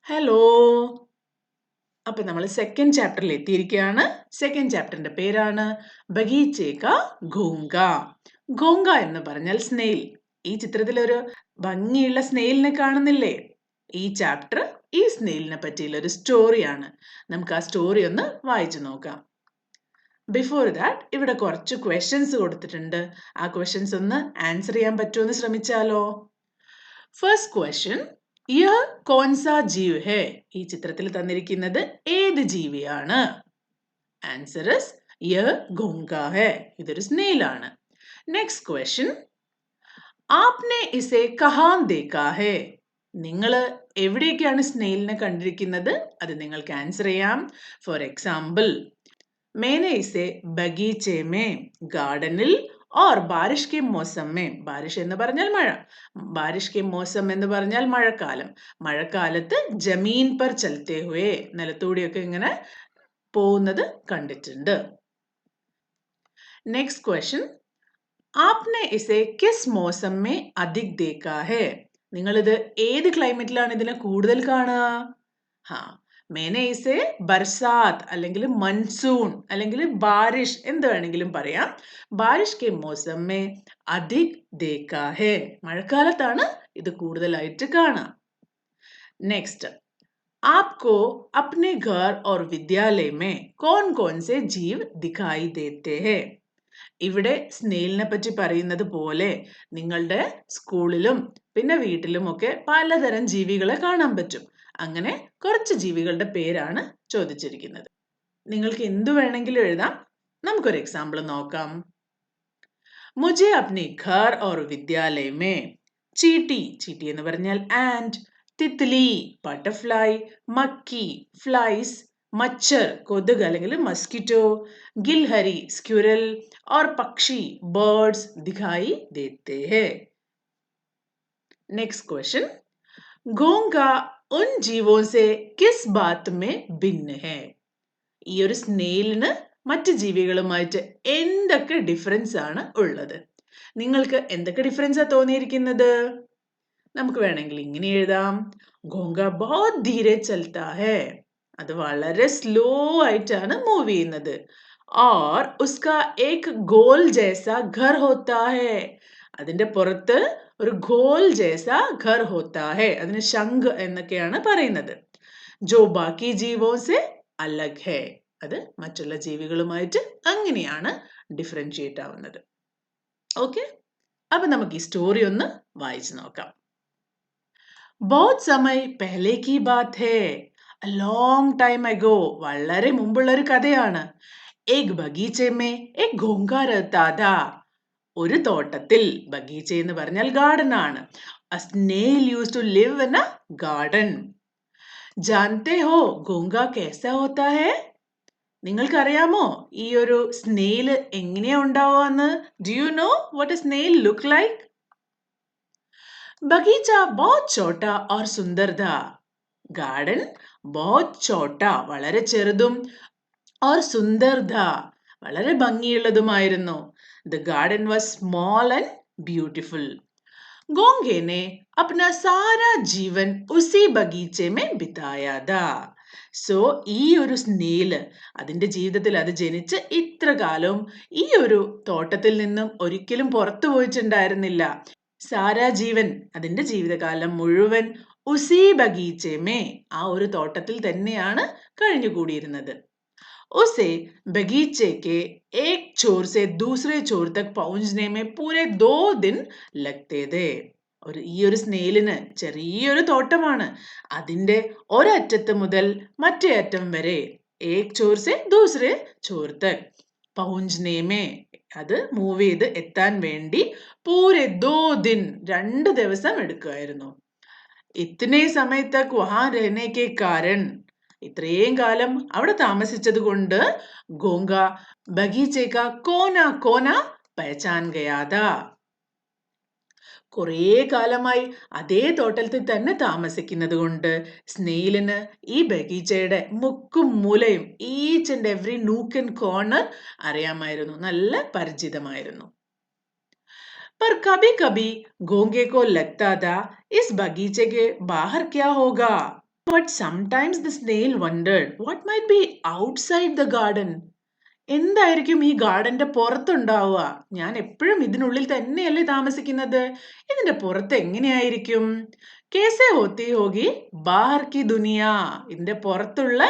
Hello. അപ്പൊ നമ്മൾ second ചാപ്റ്ററിൽ എത്തിയിരിക്കുകയാണ്. സെക്കൻഡ് ചാപ്റ്ററിന്റെ പേരാണ് ബഗീച്ചേ കാ ഘോങ്ക. ഘോങ്ക എന്ന് പറഞ്ഞാൽ സ്നെയിൽ. ഈ ചിത്രത്തിൽ ഒരു ഭംഗിയുള്ള സ്നെയിലിനെ കാണുന്നില്ലേ? ഈ ചാപ്റ്റർ ഈ സ്നെയിലിനെ പറ്റിയുള്ള ഒരു സ്റ്റോറിയാണ്. നമുക്ക് ആ സ്റ്റോറി ഒന്ന് വായിച്ചു നോക്കാം. ബിഫോർ ദാറ്റ് ഇവിടെ കുറച്ച് ക്വസ്റ്റ്യൻസ് കൊടുത്തിട്ടുണ്ട്. ആ ക്വസ്റ്റ്യൻസ് ഒന്ന് ആൻസർ ചെയ്യാൻ പറ്റുമോ എന്ന് ശ്രമിച്ചാലോ? ഫസ്റ്റ് ക്വസ്റ്റ്യൻ, യഹ് കോൺ സാ ജീവ് ഹേ? ഈ ചിത്രത്തിൽ തന്നിരിക്കുന്നത് ഏത് ജീവിയാണ്? ആൻസർ ഇസ് യഹ് ഘോങ്ക ഹേ. ഇതൊരു സ്നെയിൽ ആണ്. നെക്സ്റ്റ് ക്വസ്റ്റ്യൻ, ആപ്നെ ഇസെ കഹാൻ ദേഖാ ഹേ? നിങ്ങൾ എവിടെയൊക്കെയാണ് സ്നെയിലിനെ കണ്ടിരിക്കുന്നത്? അത് നിങ്ങൾക്ക് ആൻസർ ചെയ്യാം. ഫോർ എക്സാമ്പിൾ, मैंने इसे बगीचे में, ഗാർഡനിൽ, और बारिश के मौसम में, ബാരിഷ് എന്ന് പറഞ്ഞാൽ മഴ, ബാരിഷ് के मौसम എന്ന് പറഞ്ഞാൽ മഴക്കാലം, മഴക്കാലത്ത് ജമീൻ पर चलते हुए, നിലത്തൂടെയൊക്കെ ഇങ്ങനെ പോകുന്നത് കണ്ടിട്ടുണ്ട്. നെക്സ്റ്റ് ക്വസ്റ്റ്യൻ, आपने इसे किस मौसम में अधिक देखा है? നിങ്ങളിത് ഏത് ക്ലൈമറ്റിലാണ് ഇതിനെ കൂടുതൽ കാണുക? മേനെ ഇസെ ബർസാത്ത് അല്ലെങ്കിൽ മൺസൂൺ അല്ലെങ്കിൽ ബാരിഷ് എന്ത് വേണമെങ്കിലും പറയാം. ബാരിഷ് കെ മൗസം മേ അധിക് ദേഖാ ഹേ. മഴക്കാലത്താണ് ഇത് കൂടുതലായിട്ട് കാണാം. നെക്സ്റ്റ്, आपको अपने घर और विद्यालय में कौन कौन से जीव दिखाई देते हैं? ഇവിടെ സ്നെയിലിനെ പറ്റി പറയുന്നത് പോലെ നിങ്ങളുടെ സ്കൂളിലും പിന്നെ വീട്ടിലും ഒക്കെ പലതരം ജീവികളെ കാണാൻ പറ്റും. അങ്ങനെ കുറച്ച് ജീവികളുടെ പേരാണ് ചോദിച്ചിരിക്കുന്നത്. നിങ്ങൾക്ക് എന്തു വേണമെങ്കിലും എഴുതാം. നമുക്കൊരു എക്സാമ്പിൾ നോക്കാം. മുझे अपने घर और विद्यालय में ചീട്ടി, ചീട്ടി എന്ന് പറഞ്ഞാൽ ആൻഡ്, തിത്ലി ബട്ടർഫ്ലൈ, മക്കി ഫ്ലൈസ്, മച്ചർ കൊതുക് അല്ലെങ്കിൽ മസ്കിറ്റോ, ഗിൽഹരി സ്ക്വിറൽ और पक्षी बर्ड्स दिखाई देते हैं. नेक्स्ट क्वेश्चन, घोंघा उन जीवों से किस बात में भिन्न है? ഈ ഒരു സ്നെയിലിന് മറ്റ് ജീവികളുമായിട്ട് എന്തൊക്കെ ഡിഫറൻസ് ആണ് ഉള്ളത്? നിങ്ങൾക്ക് എന്തൊക്കെ ഡിഫറൻസാ തോന്നിയിരിക്കുന്നത്? നമുക്ക് വേണമെങ്കിൽ ഇങ്ങനെ എഴുതാം. ഘോങ്ക ബഹുത് ധീരെ ചൽത്താ ഹേ. അത് വളരെ സ്ലോ ആയിട്ടാണ് മൂവ് ചെയ്യുന്നത്. और उसका एक गोल जैसा घर होता है. അതിന്റെ പുറത്ത് ഒരു ഗോൽ ജൈസ ഘർ ഹോത്താ ഹേ. അതിന് ശംഖ് എന്നൊക്കെയാണ് പറയുന്നത്. ജോ ബാക്കി ജീവോ സെ അലഗ് ഹേ. അത് മറ്റുള്ള ജീവികളുമായിട്ട് അങ്ങനെയാണ് ഡിഫറൻഷിയേറ്റ് ആവുന്നത്. ഓക്കെ, അപ്പൊ നമുക്ക് ഈ സ്റ്റോറി ഒന്ന് വായിച്ചു നോക്കാം. बहुत समय पहले की बात है. A long time ago. വളരെ മുമ്പുള്ള ഒരു കഥയാണ്. एक बगीचे में एक घोंघा रहता था. ഒരു തോട്ടത്തിൽ, ബഗീച്ച എന്ന് പറഞ്ഞാൽ ഗാർഡൻ ആണ്. A snail used to live in a garden. जानते हो घोंघा कैसा होता है? നിങ്ങൾക്കറിയാമോ ഈ ഒരു സ്നെയിൽ എങ്ങനെയാ ഉണ്ടാവുകയെന്ന്? Do you know what a snail look like? बगीचा बहुत छोटा और सुंदर था. गार्डन बहुत छोटा, വളരെ ചെറുതും, और सुंदर था, വളരെ ഭംഗിയുള്ളതുമായിരുന്നു. The garden was small and beautiful. घोंघे ने अपना सारा जीवन उसी बगीचे में बिताया था. സോ ഈ ഒരു സ്നെയില് അതിന്റെ ജീവിതത്തിൽ അത് ജനിച്ച് ഇത്ര കാലവും ഈ ഒരു തോട്ടത്തിൽ നിന്നും ഒരിക്കലും പുറത്തു പോയിട്ടുണ്ടായിരുന്നില്ല. സാരാ ജീവൻ, അതിന്റെ ജീവിതകാലം മുഴുവൻ ഉസി ബഗീച്ചേമേ, ആ ഒരു തോട്ടത്തിൽ തന്നെയാണ് കഴിഞ്ഞുകൂടിയിരുന്നത്. उसे बगीचे के एक छोर से दूसरे छोर तक पहुंचने में पूरे 2 दिन लगते थे. ഈ ഒരു സ്നെയിലിന് ചെറിയൊരു തോട്ടമാണ്. അതിന്റെ ഒരറ്റത്ത് മുതൽ മറ്റേ അറ്റം വരെ, ഏക് ചോർ സെ ദൂസരെ ചോർ തക് പഹുഞ്ച്നെ മേ, അത് മൂവ് ചെയ്ത് എത്താൻ വേണ്ടി പൂരെ 2 ദിൻ, 2 ദിവസം എടുക്കുമായിരുന്നു. ഇത്തനെ സമയ തക് വഹാ രഹനെ കെ കാരൺ, ഇത്രയും കാലം അവിടെ താമസിച്ചത് കൊണ്ട് ഘോങ്ക ബഗീച്ചേ കാ കോന കോന പഹചാൻ ഗയാ താ. കുറേ കാലമായി അതേ തോട്ടത്തിൽ തന്നെ താമസിക്കുന്നത് കൊണ്ട് സ്നെയിലിന് ഈ ബഗീച്ചയുടെ മുക്കും മൂലയും, each and every nook and corner അറിയാമായിരുന്നു, നല്ല പരിചിതമായിരുന്നു. पर कभी कभी घोंघे को लगता था इस बगीचे के बाहर क्या होगा. But sometimes the snail wondered what might be outside the garden. എന്തായിരിക്കും ഈ ഗാർഡന്റെ പുറത്തുണ്ടാവുക? ഞാൻ എപ്പോഴും ഇതിനുള്ളിൽ തന്നെയല്ലേ താമസിക്കുന്നത്. ഇതിന്റെ പുറത്ത് എങ്ങനെയായിരിക്കും? കേസെ ഹോത്തി ഹോഗി ബാഹർ കി ദുനിയ. ഇതിന്റെ പുറത്തുള്ള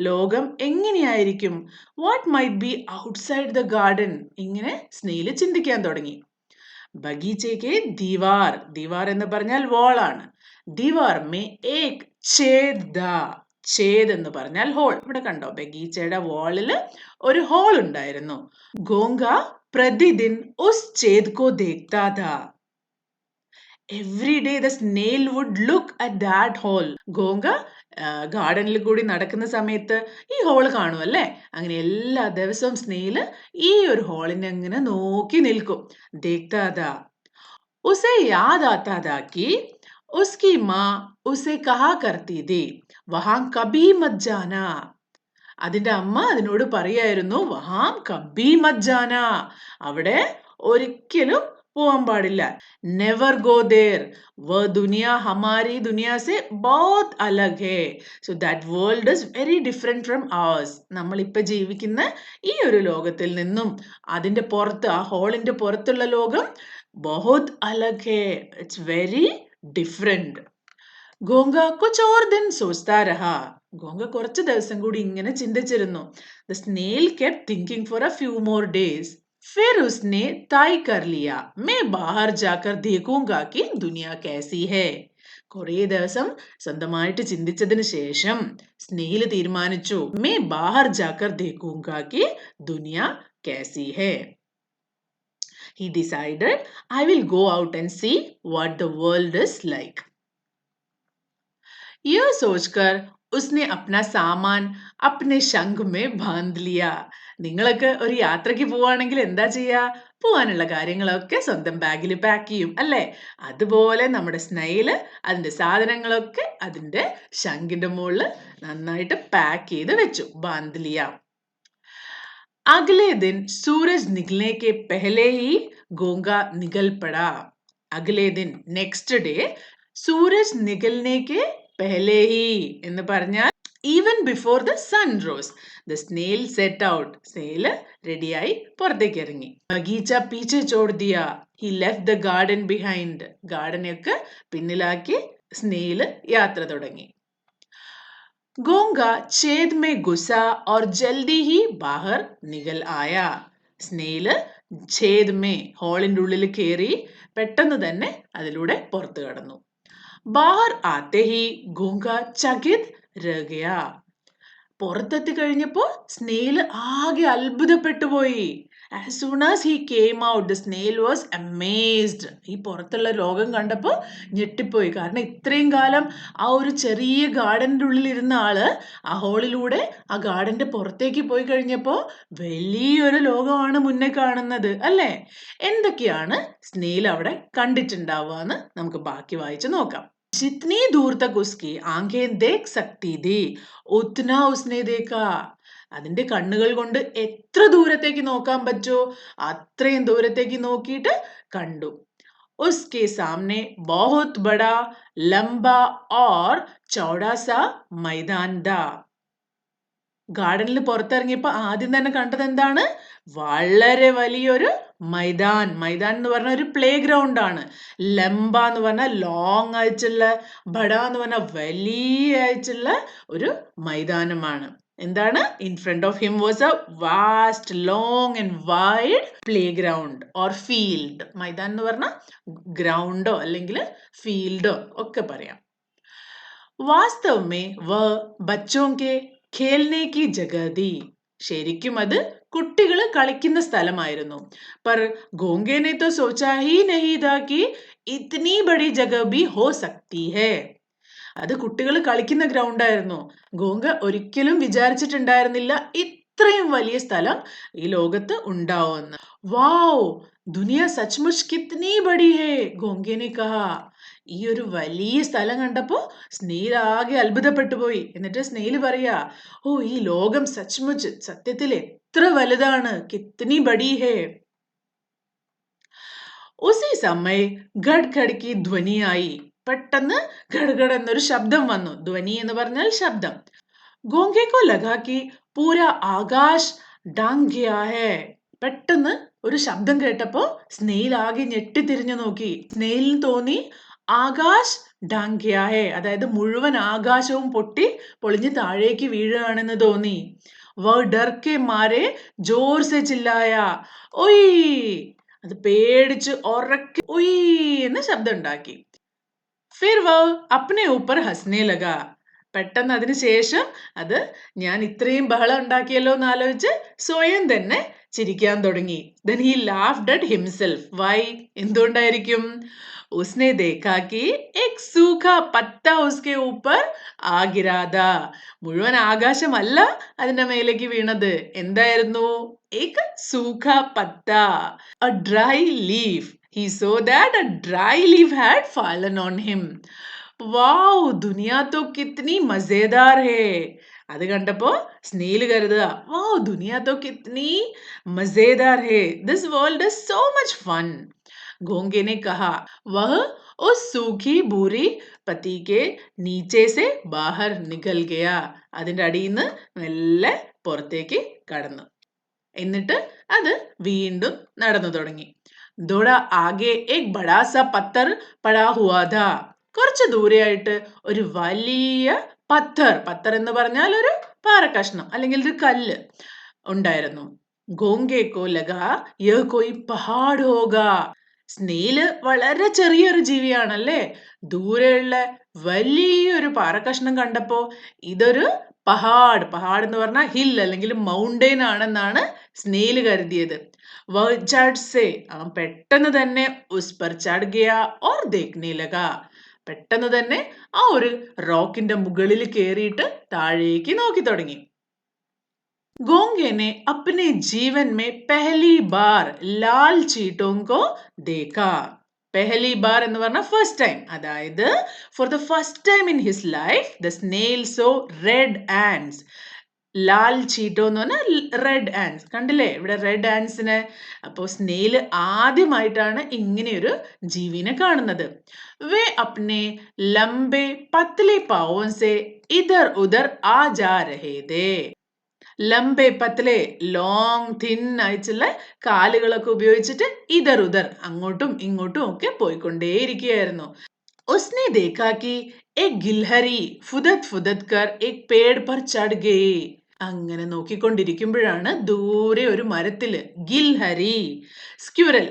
ലോകം എങ്ങനെയായിരിക്കും? What might be outside the garden. ഇങ്ങനെ സ്നെയില് ചിന്തിക്കാൻ തുടങ്ങി. ബഗീച്ചയ്ക്ക് ദീവാർ, ദീവാർ എന്ന് പറഞ്ഞാൽ വാളാണ്. ദീവാർ മേ ഏക് ഛേദ, ഛേദ് എന്ന് പറഞ്ഞാൽ ഹോൾ. ഇവിടെ കണ്ടോ, ബഗീച്ചയുടെ വാളില് ഒരു ഹോൾ ഉണ്ടായിരുന്നു. ഗോങ്ക പ്രതിദിൻ ഉസ് ഛേദ് കോ ദേഖ്താ ഥാ. Every day the snail would look at that hole. Gonka ഗാർഡനിൽ കൂടി നടക്കുന്ന സമയത്ത് ഈ ഹോൾ കാണും അല്ലേ? അങ്ങനെ എല്ലാ ദിവസവും സ്നെയില് ഈ ഒരു ഹോളിനെ അങ്ങനെ നോക്കി നിൽക്കും. ദേഖ്താ ഥാ. ഉസെ യാദ് ആത്താ ഥാ കി ഉസ്കി മാ ഉസെ കഹാ കർത്തി ഥി വഹാം കബി മത് ജാന. അതിന്റെ അമ്മ അതിനോട് പറയായിരുന്നു, വഹാം കബി മത് ജാന, അവിടെ ഒരിക്കലും പോവാൻ പാടില്ല. നെവർ ഗോ ദേർ, വ ദുനിയ ഹമാരി ദുനിയ സെ ബഹുത് അലഗ് ഹേ. So that world is very different from ours. നമ്മൾ ഇപ്പൊ ജീവിക്കുന്ന ഈ ഒരു ലോകത്തിൽ നിന്നും അതിന്റെ പുറത്ത്, ആ ഹോളിന്റെ പുറത്തുള്ള ലോകം ബഹുത് അലഗ് ഹേ. It's very different. ഗോങ്ക കുച്ച് ഓർ ദിൻ സോച്താ രഹാ. ഗോങ്ക കുറച്ച് ദിവസം കൂടി ഇങ്ങനെ ചിന്തിച്ചിരുന്നു. The snail kept thinking for a few more days. फिर उसने तय कर लिया मैं बाहर जाकर देखूंगा कि दुनिया कैसी है. കുറേ ദിവസം സ്വന്തമായിട്ട് ചിന്തിച്ചതിന് ശേഷം സ്നെയിൽ തീരുമാനിച്ചു, മേ ബാഹർ ജാക്കർ ദേഖൂംഗാ കി ദുനിയ कैसी है. He decided, I will go out and see what the world is like. यह सोचकर उसने अपना सामान अपने शंഖ में बांध लिया. നിങ്ങളൊക്കെ ഒരു യാത്രയ്ക്ക് പോവാണെങ്കിൽ എന്താ ചെയ്യാ? പോവാനുള്ള കാര്യങ്ങളൊക്കെ സ്വന്തം ബാഗിൽ പാക്ക് ചെയ്യും അല്ലേ? അതുപോലെ നമ്മുടെ സ്നെയില് അതിന്റെ സാധനങ്ങളൊക്കെ അതിന്റെ ശംഖിന്റെ മുകളിൽ നന്നായിട്ട് പാക്ക് ചെയ്ത് വെച്ചു. ബാന്ധ് ലിയ. अगले दिन सूरज निकलने के पहले ही गोंगा निकल पड़ा. अगले दिन नेक्स्ट डे सूरज निकलने के पहले ही എന്ന് പറഞ്ഞാൽ even before the sun rose the snail set out. snail റെഡിയായി പുറത്തേക്ക് ഇറങ്ങി. ബഗീച്ച പീछे छोड़ दिया. he left the garden behind. ഗാർഡനൊക്കെ പിന്നിലാക്കി സ്നെയിൽ യാത്ര തുടങ്ങി. गोंगा छेद में घुसा और जल्दी ही बाहर निकल आया. സ്നെയില് ഛേദ് മേ, ഹോളിന്റെ ഉള്ളിൽ കയറി പെട്ടെന്ന് തന്നെ അതിലൂടെ പുറത്തു കടന്നു. ബാഹർ ആത്തെ ഹി ഗോങ്ക ചകിത് രഹ് ഗയാ. പുറത്തെത്തി കഴിഞ്ഞപ്പോൾ സ്നെയില് ആകെ അത്ഭുതപ്പെട്ടു പോയി. As soon as he came out, the snail was amazed. ഈ പുറത്തുള്ള ലോകം കണ്ടപ്പോൾ ഞെട്ടിപ്പോയി. കാരണം ഇത്രയും കാലം ആ ഒരു ചെറിയ ഗാർഡന്റെ ഉള്ളിൽ ഇരുന്ന ആള് ആ ഹോളിലൂടെ ആ ഗാർഡന്റെ പുറത്തേക്ക് പോയി കഴിഞ്ഞപ്പോൾ വലിയൊരു ലോകമാണ് മുന്നേ കാണുന്നത് അല്ലേ? എന്തൊക്കെയാണ് സ്നെയിൽ അവിടെ കണ്ടിട്ടുണ്ടാവുക എന്ന് നമുക്ക് ബാക്കി വായിച്ചു നോക്കാം. जितनी दूर तक उसकी आंखें देख सकती थी उतना उसने देखा. അതിന്റെ കണ്ണുകൾ കൊണ്ട് എത്ര ദൂരത്തേക്ക് നോക്കാൻ പറ്റോ അത്രയും ദൂരത്തേക്ക് നോക്കിയിട്ട് കണ്ടു. उसके सामने बहुत बड़ा लंबा और चौड़ा सा मैदान था. ഗാർഡനിൽ പുറത്തിറങ്ങിയപ്പോ ആദ്യം തന്നെ കണ്ടത് എന്താണ്? വളരെ വലിയൊരു മൈതാൻ. മൈതാൻ എന്ന് പറഞ്ഞ ഒരു പ്ലേ ഗ്രൗണ്ട് ആണ്. ലംബ എന്ന് പറഞ്ഞാൽ ലോങ് ആയിട്ടുള്ള, ബഡ എന്ന് പറഞ്ഞാൽ വലിയ ആയിട്ടുള്ള ഒരു മൈതാനമാണ്. എന്താണ്? In front of him was a vast long and wide play ground or field. മൈതാൻ എന്ന് പറഞ്ഞാൽ ഗ്രൗണ്ടോ അല്ലെങ്കിൽ ഫീൽഡോ ഒക്കെ പറയാം. വാസ്തവ് മേ വ ബച്ചോं के खेलने की जगह थी. ശരിക്കും അത് കുട്ടികൾ കളിക്കുന്ന സ്ഥലമായിരുന്നു. पर गोंगे ने तो सोचा ही नहीं था कि इतनी बड़ी जगह भी हो सकती है. അത് കുട്ടികൾ കളിക്കുന്ന ഗ്രൗണ്ട് ആയിരുന്നു. ഗോങ്ക ഒരിക്കലും വിചാരിച്ചിട്ടുണ്ടായിരുന്നില്ല ഇത്രയും വലിയ സ്ഥലം ഈ ലോകത്ത് ഉണ്ടാവുമെന്ന്. വാവ്, ദുനിയ സച്ച്മുച്ച് കിത്നി ബഡി ഹേ, ഗോങ്കേനെ കഹാ. ഈ ഒരു വലിയ സ്ഥലം കണ്ടപ്പോ സ്നെയിൽ ആകെ അത്ഭുതപ്പെട്ടു പോയി. എന്നിട്ട് സ്നെയിൽ പറയാ, ഓ, ഈ ലോകം സച്ച്മുച്ച് സത്യത്തിൽ എത്ര വലുതാണ്, കിത്നി ബഡി ഹേ. उसी समय गड़खड़ की ध्वनि आई. പെട്ടെന്ന് ഘടഘട എന്നൊരു ശബ്ദം വന്നു. ധ്വനി എന്ന് പറഞ്ഞാൽ ശബ്ദം. ഗോങ്കെ കോ ലഗാ കി പൂര ആകാശ് ഡാങ് ഗയാ ഹേ. പെട്ടെന്ന് ഒരു ശബ്ദം കേട്ടപ്പോ സ്നെയിൽ ആകെ ഞെട്ടിത്തിരിഞ്ഞു നോക്കി. സ്നെയിലിന് തോന്നി ആകാശ് ഡാങ് ഗയാ ഹേ, അതായത് മുഴുവൻ ആകാശവും പൊട്ടി പൊളിഞ്ഞ് താഴേക്ക് വീഴുകയാണെന്ന് തോന്നി. വ ഡർ കെ മാരെ ജോർ സെ ചില്ലായ, ഒയ്. അത് പേടിച്ച് ഉറക്കെ ഒയ് എന്ന് ശബ്ദം ഉണ്ടാക്കി. ഫിർ വ അപ്നെ ഊപ്പർ ഹസ്നെ ലഗാ. പെട്ടെന്ന് അതിന് ശേഷം അത് ഞാൻ ഇത്രയും ബഹളം ഉണ്ടാക്കിയല്ലോ എന്ന് ആലോചിച്ച് സ്വയം തന്നെ ചിരിക്കാൻ തുടങ്ങി. Then he laughed at himself. Why? എന്തുകൊണ്ടായിരിക്കും? उसने देखा कि एक सूखा पत्ता उसके ऊपर आ गिरा था. മുഴുവൻ ആകാശമല്ല അതിന്റെ മേലേക്ക് വീണത്. എന്തായിരുന്നു? एक सूखा पत्ता, a dry leaf. He saw that a dry leaf had fallen on him. വാവ്, ദുനിയ തോ കിത്നി മസേദാർ ഹേ. അത് കണ്ടപ്പോ സ്നേൽ കരുതുക, വാവ്, ദുനിയ തോ കിത്നി മസേദാർ ഹേ. This world is so much fun. घोंगे ने कहा. वह उस सूखी भूरी पत्ती के नीचे से बाहर निकल गया. അതിന്റെ അടിയിൽ നിന്ന് മെല്ലെ പുറത്തേക്ക് കടന്നു. എന്നിട്ട് അത് വീണ്ടും നടന്നു തുടങ്ങി. ദോട ആകെ ഏക് ബഡാ സാ പത്തർ പടാ ഹുവാ ഥാ. കുറച്ച് ദൂരെയായിട്ട് ഒരു വലിയ പത്തർ, പത്തർ എന്ന് പറഞ്ഞാൽ ഒരു പാറക്കഷ്ണം അല്ലെങ്കിൽ ഒരു കല്ല് ഉണ്ടായിരുന്നു. ഗോങ്കേക്കോ ലഗാ യഹ് കോയി പഹാഡ് ഹോഗാ. സ്നേല് വളരെ ചെറിയൊരു ജീവിയാണല്ലേ. ദൂരെയുള്ള വലിയൊരു പാറക്കഷ്ണം കണ്ടപ്പോ ഇതൊരു പഹാഡ്, പഹാഡ് എന്ന് പറഞ്ഞാൽ ഹിൽ അല്ലെങ്കിൽ മൗണ്ടെയിൻ ആണെന്നാണ് സ്നേല് കരുതിയത്. വഹ് ചട് സേ, അവൻ പെട്ടെന്ന് തന്നെ ഉസ് പർ ചട് ഗയാ ഓർ ദേഖ്നെ ലഗാ. പെട്ടെന്ന് തന്നെ ആ ഒരു റോക്കിന്റെ മുകളിൽ കയറിയിട്ട് താഴേക്ക് നോക്കി തുടങ്ങി. गोंगे ने अपने जीवन में पहली बार लाल चीटों को देखा. पहली बार എന്ന് പറഞ്ഞാൽ ഫസ്റ്റ് ടൈം, അതായത് for the first time in his life the snail saw red ants. ലാൽ ചീറ്റോ എന്ന് പറഞ്ഞാൽ റെഡ് ആൻഡ്സ്. കണ്ടില്ലേ ഇവിടെ റെഡ് ആൻഡ്സിന്. അപ്പോൾ സ്നേൽ ആദ്യമായിട്ടാണ് ഇങ്ങനെയൊരു ജീവിനെ കാണുന്നത്. വേ അപ്നെ ലംബെ പത്ലെ പാവോं से इधर उधर आ जा रहे थे. ലംബെ പത്ലെ, ലോങ് തിൻ ആയിട്ടുള്ള കാലുകളൊക്കെ ഉപയോഗിച്ചിട്ട് ഇതർ ഉദർ, അങ്ങോട്ടും ഇങ്ങോട്ടും ഒക്കെ പോയിക്കൊണ്ടേയിരിക്കുകയായിരുന്നു. ഉസ്നെ ദേഖാ കി ഏക് ഗിൽഹരി ഫുദത് ഫുദത് കർ ഏക് പേഡ് പർ ചട് ഗയി. അങ്ങനെ നോക്കിക്കൊണ്ടിരിക്കുമ്പോഴാണ് ദൂരെ ഒരു മരത്തില് ഗിൽഹരി, സ്ക്യുരൽ,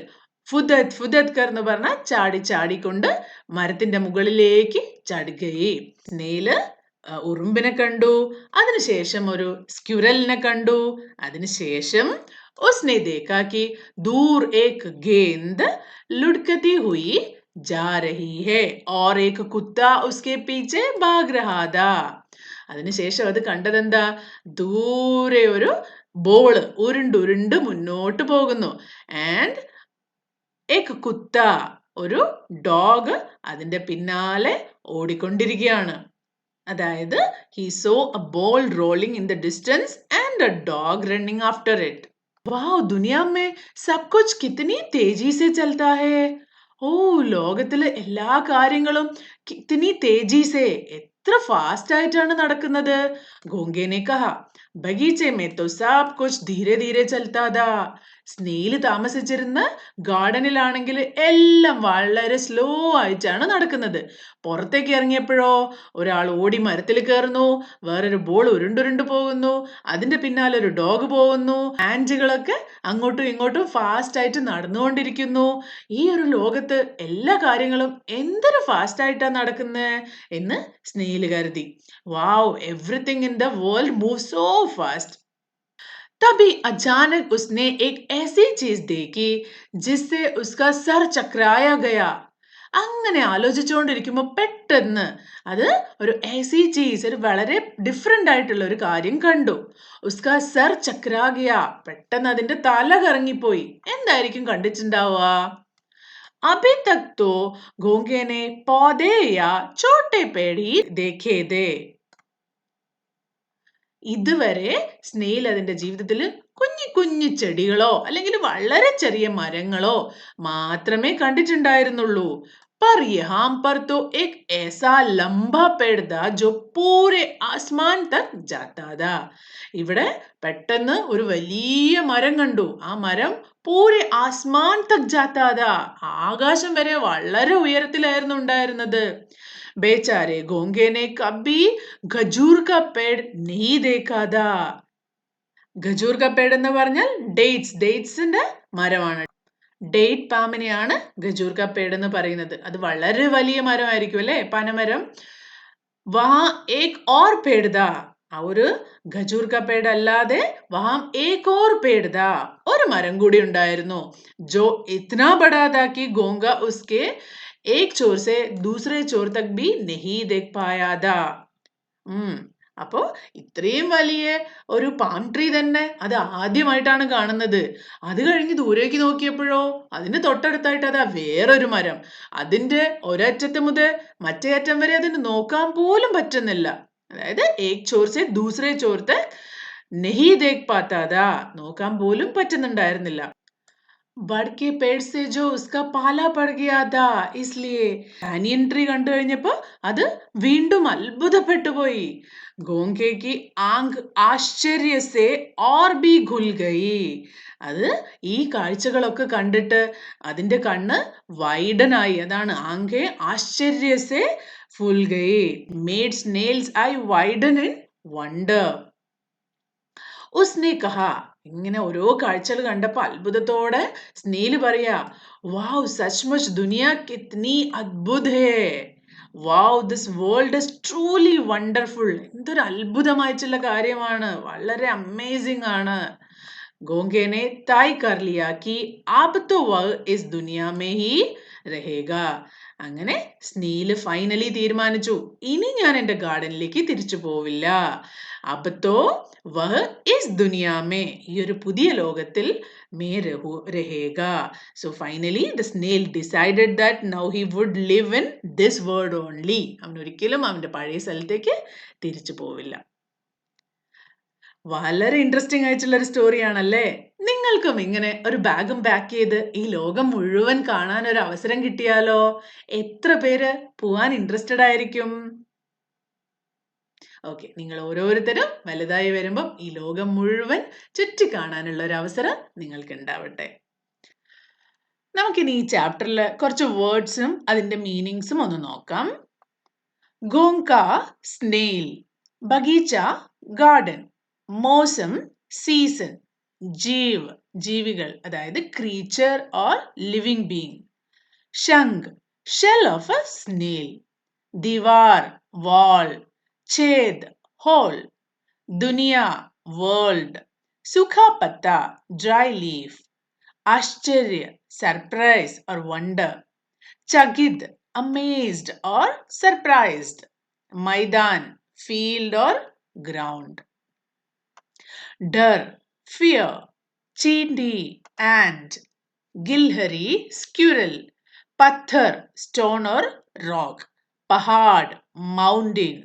ഫുദത് ഫുദത് കർ എന്ന് പറഞ്ഞാൽ ചാടി ചാടിക്കൊണ്ട് മരത്തിന്റെ മുകളിലേക്ക് ചടുകയെ. സ്നേല് ഉറുമ്പിനെ കണ്ടു, അതിനുശേഷം ഒരു സ്ക്യുരലിനെ കണ്ടു, അതിനുശേഷം उसने देखा कि दूर एक गेंद लुढ़कती हुई जा रही है और एक कुत्ता उसके पीछे भाग रहा था. അതിനുശേഷം അത് കണ്ടതെന്താ? ദൂരെ ഒരു ബോള് ഉരുണ്ടുരുണ്ട് മുന്നോട്ട് പോകുന്നു. ആൻഡ് ഏക് കുത്ത, ഒരു ഡോഗ് അതിന്റെ പിന്നാലെ ഓടിക്കൊണ്ടിരിക്കുകയാണ്. അതായത് he saw a ball rolling in the distance and a dog running after it. wow, दुनिया में सब कुछ कितनी तेजी से चलता है. ഓ, ലോകത്തിലെ എല്ലാ കാര്യങ്ങളും കിത്നി തേജി സേ, എത്ര ഫാസ്റ്റ് ആയിട്ടാണ് നടക്കുന്നത്. ഗോങ്കേനെ കഹ, ബഗീച്ചെ മേ തോ സബ് കുച്ച് ധീരെ ധീരെ ചൽത്താ ഥാ. സ്നേല് താമസിച്ചിരുന്ന ഗാർഡനിലാണെങ്കിൽ എല്ലാം വളരെ സ്ലോ ആയിട്ടാണ് നടക്കുന്നത്. പുറത്തേക്ക് ഇറങ്ങിയപ്പോഴോ ഒരാൾ ഓടി മരത്തിൽ കയറുന്നു, വേറൊരു ബോൾ ഉരുണ്ടുരുണ്ട് പോകുന്നു, അതിന്റെ പിന്നാലെ ഒരു ഡോഗ് പോകുന്നു, ആൻഡുകളൊക്കെ അങ്ങോട്ടും ഇങ്ങോട്ടും ഫാസ്റ്റ് ആയിട്ട് നടന്നുകൊണ്ടിരിക്കുന്നു. ഈ ഒരു ലോകത്ത് എല്ലാ കാര്യങ്ങളും എന്തൊരു ഫാസ്റ്റ് ആയിട്ടാ നടക്കുന്നത് എന്ന് സ്നേഹിൽ കരുതി. Wow, everything in the world move so fast. तभी अचानक उसने एक ऐसी चीज देखी जिससे उसका सर चकराया गया. അങ്ങനെ ആലോചിച്ചുകൊണ്ടിരിക്കുമ്പോൾ പെട്ടെന്ന് അത് ഒരു ऐसी चीज, ഒരു വളരെ ഡിഫറെന്റ് ആയിട്ടുള്ള ഒരു കാര്യം കണ്ടു. ഉസ്കാ സർ ചക്രാ ഗയ, പെട്ടെന്ന് അതിന്റെ തല കറങ്ങിപ്പോയി. എന്തായിരിക്കും കണ്ടിട്ടുണ്ടാവുക? अभी तक तो घोंगे ने पौधे या छोटे पेड़ ही देखे थे. ഇതുവരെ സ്നേൽ അതിന്റെ ജീവിതത്തിൽ കുഞ്ഞു കുഞ്ഞു ചെടികളോ അല്ലെങ്കിൽ വളരെ ചെറിയ മരങ്ങളോ മാത്രമേ കണ്ടിട്ടുണ്ടായിരുന്നുള്ളൂ. पर यहाँ पर तो एक ऐसा लंबा पेड़ था जो पूरे आसमान तक जाता था. ഇവിടെ പെട്ടെന്ന് ഒരു വലിയ മരം കണ്ടു. ആ മരം പൂരെ ആസ്മാൻ തക് ജാതാ താ. ആകാശം വരെ വളരെ ഉയരത്തിലായിരുന്നു ഉണ്ടായിരുന്നത്. ബേചാരെ ഗോങ്കേനെ കബി ഖജൂർ കാ പേട് നഹീ ദേഖാ താ. ഖജൂർ കാ പേട് എന്ന് പറഞ്ഞാൽ ഡേറ്റ്സിന്റെ മരമാണ്. ഡേറ്റ് പാമിനെയാണ് ഖജൂർ കാ പേട് എന്ന് പറയുന്നത്. അത് വളരെ വലിയ മരമായിരിക്കും അല്ലേ, പനമരം. വഹാ ഏക് ഓർ പേട് താ. ആ ഒരു ഖജൂർ കാ പേട് അല്ലാതെ വഹാം ഏക് ഓർ പേട് താ, ഒരു മരം കൂടി ഉണ്ടായിരുന്നു. ജോ ഇത്നാ ബഡാ താ കി ഗോങ്ക ഉസ്കെ ഏക് ചോർ സെ ദൂസരെ ചോർ തക് ഭി നഹീ ദേഖ് പായാ താ. അപ്പോ ഇത്രയും വലിയ ഒരു പാം ട്രീ തന്നെ അത് ആദ്യമായിട്ടാണ് കാണുന്നത്. അത് കഴിഞ്ഞ് ദൂരേക്ക് നോക്കിയപ്പോഴോ അതിന് തൊട്ടടുത്തായിട്ട് അതാ വേറൊരു മരം. അതിന്റെ ഒരറ്റത്ത് മുതൽ മറ്റേ അറ്റം വരെ അതിന് നോക്കാൻ പോലും പറ്റുന്നില്ല. അതായത് ഏക് ചോർ സെ ദൂസരെ ചോർ തക് നഹീ ദേഖ് പാത്താ താ, നോക്കാൻ പോലും പറ്റുന്നുണ്ടായിരുന്നില്ല. ബഡ്കെ പേട് സെ ജോ ഉസ്കാ പാലാ പഡ് ഗയാ താ, ഇസ്ലിയെ ബാനിയൻ ട്രീ കണ്ടു കഴിഞ്ഞപ്പോ അത് വീണ്ടും അത്ഭുതപ്പെട്ടു പോയി. ഗോങ്കെ കി ആങ്ക് ആശ്ചര്യ സെ ഓർ ഭി ഖുൽ ഗയി. അത് ഈ കാഴ്ചകളൊക്കെ കണ്ടിട്ട് അതിന്റെ കണ്ണ് വൈഡനായി. അതാണ് ആങ്കെ ആശ്ചര്യ സെ ഫുൽ ഗയി. Made snail's eye widen in wonder. ഉസ്നെ കഹാ. ഇങ്ങനെ ഓരോ കാഴ്ചകൾ കണ്ടപ്പോ അത്ഭുതത്തോടെ സ്നേല് പറയാ, വാവ് സച്ച്മുച്ച് ദുനിയ കിത്നി അദ്ഭുത് ഹേ. Wow this world is truly wonderful. എന്തൊരു അത്ഭുതമായിട്ടുള്ള കാര്യമാണ്, വളരെ അമേസിംഗ് ആണ്. ഗോങ്കേനെ തായ് കർ ലിയ കി ആബ് തോ വഹ് ഇസ് ദുനിയ മേ ഹി രഹേഗ. അങ്ങനെ സ്നീല് ഫൈനലി തീരുമാനിച്ചു, ഇനി ഞാൻ എന്റെ ഗാർഡനിലേക്ക് തിരിച്ചു പോവില്ല. അബ് തോ വഹ് ഇസ് ദുനിയ മേ, ഈ ഒരു പുതിയ ലോകത്തിൽ മേ രഹേഗ. So finally the snail decided that now he would live in this world only. അവൻ ഒരിക്കലും അവന്റെ പഴയ സ്ഥലത്തേക്ക് തിരിച്ചു പോവില്ല. വളരെ ഇൻട്രസ്റ്റിംഗ് ആയിട്ടുള്ള ഒരു സ്റ്റോറിയാണല്ലേ. നിങ്ങൾക്കും ഇങ്ങനെ ഒരു ബാഗും പാക്ക് ചെയ്ത് ഈ ലോകം മുഴുവൻ കാണാൻ ഒരു അവസരം കിട്ടിയാലോ? എത്ര പേര് പോവാൻ ഇൻട്രസ്റ്റഡ് ആയിരിക്കും? ഓക്കെ, നിങ്ങൾ ഓരോരുത്തരും വലുതായി വരുമ്പം ഈ ലോകം മുഴുവൻ ചുറ്റി കാണാനുള്ള ഒരു അവസരം നിങ്ങൾക്ക് ഉണ്ടാവട്ടെ. നമുക്കിനി ഈ ചാപ്റ്ററിൽ കുറച്ച് വേർഡ്സും അതിന്റെ മീനിങ്സും ഒന്ന് നോക്കാം. ഗോങ്ക സ്നെയിൽ, ബഗീച്ച ഗാർഡൻ, മോസം സീസൺ, ജീവ് ജീവികൾ അതായത് ക്രീച്ചർ ഓർ ലിവിംഗ് ബീങ്, ശംഖ് ഷെൽ ഓഫ് എ സ്നെയിൽ, ദിവാർ വാൾ, ഛേദ് ഹോൾ, ദുനിയ വേൾഡ്, സുഖാ പത്ത ഡ്രൈ ലീഫ്, ആശ്ചര്യ സർപ്രൈസ് ഓർ വണ്ടർ, ചകിത് amazed or surprised, maidan field or ground, dar fear, chindi ant, gilhari squirrel, pathar stone or rock, pahad mountain,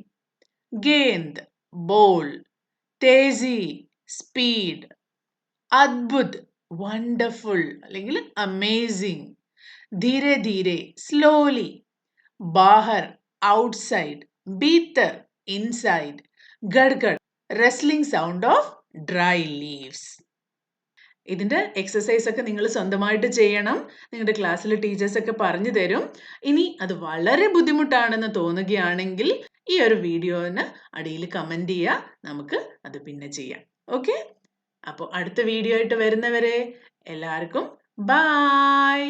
gend bowl, tezi speed, adbhut wonderful അല്ലെങ്കിൽ amazing, ധീരെ ധീരെ slowly, ബാഹർ outside, ഭീത്തർ inside, ഗഡ്ഗഡ് rustling sound of dry leaves. ഇതിന്റെ exercise ഒക്കെ നിങ്ങൾ സ്വന്തമായിട്ട് ചെയ്യണം. നിങ്ങളുടെ ക്ലാസ്സിൽ ടീച്ചേഴ്സ് ഒക്കെ പറഞ്ഞു തരും. ഇനി അത് വളരെ ബുദ്ധിമുട്ടാണെന്ന് തോന്നുകയാണെങ്കിൽ ഈ ഒരു വീഡിയോന് അടിയിൽ കമന്റ് ചെയ്യുക, നമുക്ക് അത് പിന്നെ ചെയ്യാം. ഓക്കെ, അപ്പോൾ അടുത്ത വീഡിയോ ആയിട്ട് വരുന്നവരെ എല്ലാവർക്കും ബൈ.